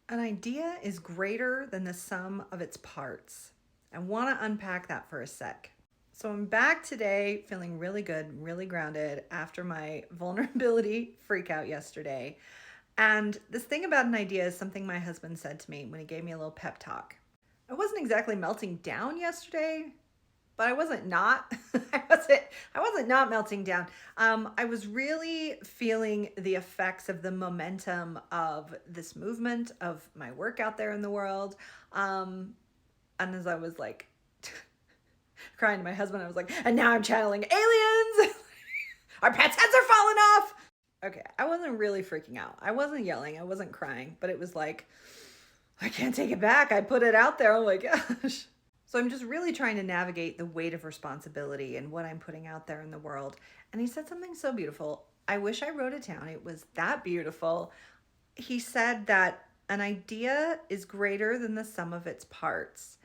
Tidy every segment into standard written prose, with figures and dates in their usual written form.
An idea is greater than the sum of its parts. I want to unpack that for a sec. So I'm back today feeling really good, really grounded after my vulnerability freak out yesterday. And this thing about an idea is something my husband said to me when he gave me a little pep talk. I wasn't exactly melting down yesterday, but I wasn't not. I wasn't not melting down. I was really feeling the effects of the momentum of this movement of my work out there in the world. And as I was like crying to my husband, I was like, and now I'm channeling aliens. Our pets' heads are falling off. Okay, I wasn't really freaking out. I wasn't yelling. I wasn't crying, but it was like, I can't take it back. I put it out there. Oh my gosh. So I'm just really trying to navigate the weight of responsibility and what I'm putting out there in the world. And he said something so beautiful. I wish I wrote it down. It was that beautiful. He said that an idea is greater than the sum of its parts.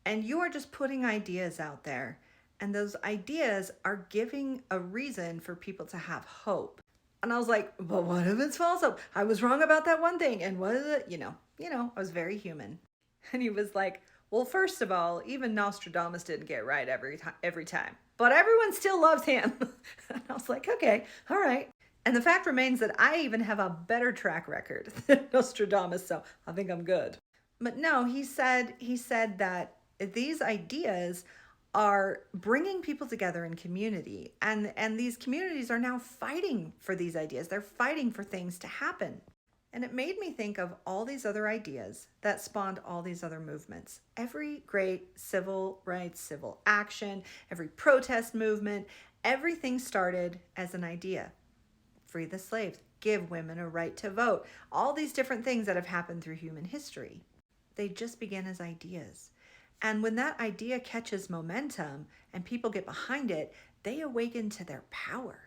And you are just putting ideas out there. And those ideas are giving a reason for people to have hope. And I was like, but what if it's false hope? I was wrong about that one thing. And what is it? I was very human. And he was like, well, first of all, even Nostradamus didn't get right every time. But everyone still loves him. And I was like, okay, all right. And the fact remains that I even have a better track record than Nostradamus, so I think I'm good. But no, he said that these ideas are bringing people together in community, and these communities are now fighting for these ideas. They're fighting for things to happen. And it made me think of all these other ideas that spawned all these other movements. Every great civil rights, civil action, every protest movement, everything started as an idea. Free the slaves, give women a right to vote, all these different things that have happened through human history. They just began as ideas. And when that idea catches momentum and people get behind it, they awaken to their power.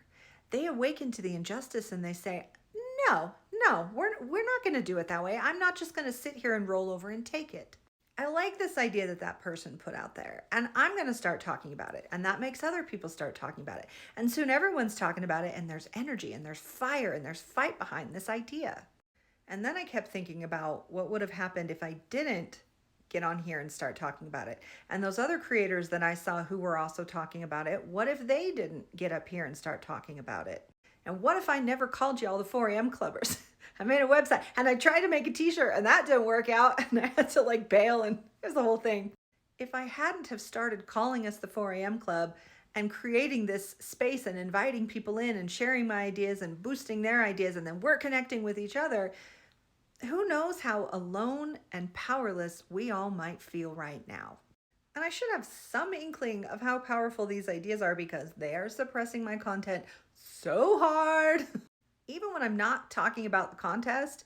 They awaken to the injustice and they say, no, we're not going to do it that way. I'm not just going to sit here and roll over and take it. I like this idea that person put out there, and I'm going to start talking about it, and that makes other people start talking about it. And soon everyone's talking about it, and there's energy and there's fire and there's fight behind this idea. And then I kept thinking about what would have happened if I didn't get on here and start talking about it. And those other creators that I saw who were also talking about it, what if they didn't get up here and start talking about it? And what if I never called y'all the 4am clubbers? I made a website and I tried to make a t-shirt and that didn't work out and I had to bail, and it was the whole thing. If I hadn't have started calling us the 4am club and creating this space and inviting people in and sharing my ideas and boosting their ideas, and then we're connecting with each other, who knows how alone and powerless we all might feel right now. And I should have some inkling of how powerful these ideas are because they are suppressing my content so hard. Even when I'm not talking about the contest,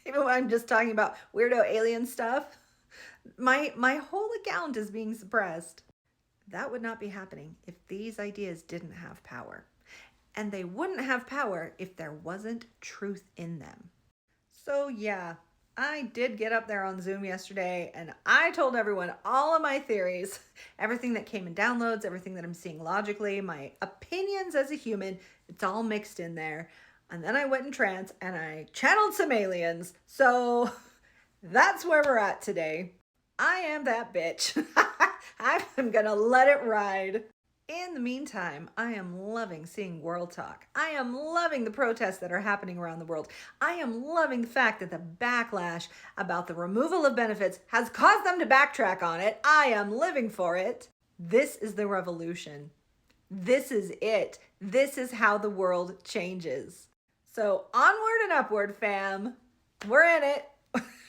even when I'm just talking about weirdo alien stuff, my whole account is being suppressed. That would not be happening if these ideas didn't have power. And they wouldn't have power if there wasn't truth in them. So yeah, I did get up there on Zoom yesterday and I told everyone all of my theories, everything that came in downloads, everything that I'm seeing logically, my opinions as a human, it's all mixed in there. And then I went in trance and I channeled some aliens. So that's where we're at today. I am that bitch. I'm gonna let it ride. In the meantime, I am loving seeing World Talk. I am loving the protests that are happening around the world. I am loving the fact that the backlash about the removal of benefits has caused them to backtrack on it. I am living for it. This is the revolution. This is it. This is how the world changes. So onward and upward, fam. We're in it.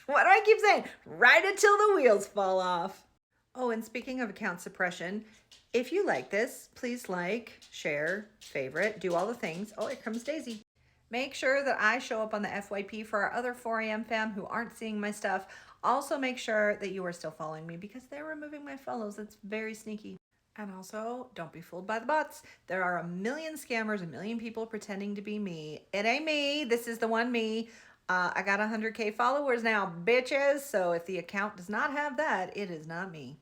What do I keep saying? Ride it till the wheels fall off. Oh, and speaking of account suppression, if you like this, please like, share, favorite, do all the things. Oh, here comes Daisy. Make sure that I show up on the FYP for our other 4am fam who aren't seeing my stuff. Also make sure that you are still following me because they're removing my follows. It's very sneaky. And also, don't be fooled by the bots. There are a million scammers, a million people pretending to be me. It ain't me. This is the one me. I got 100K followers now, bitches. So if the account does not have that, it is not me.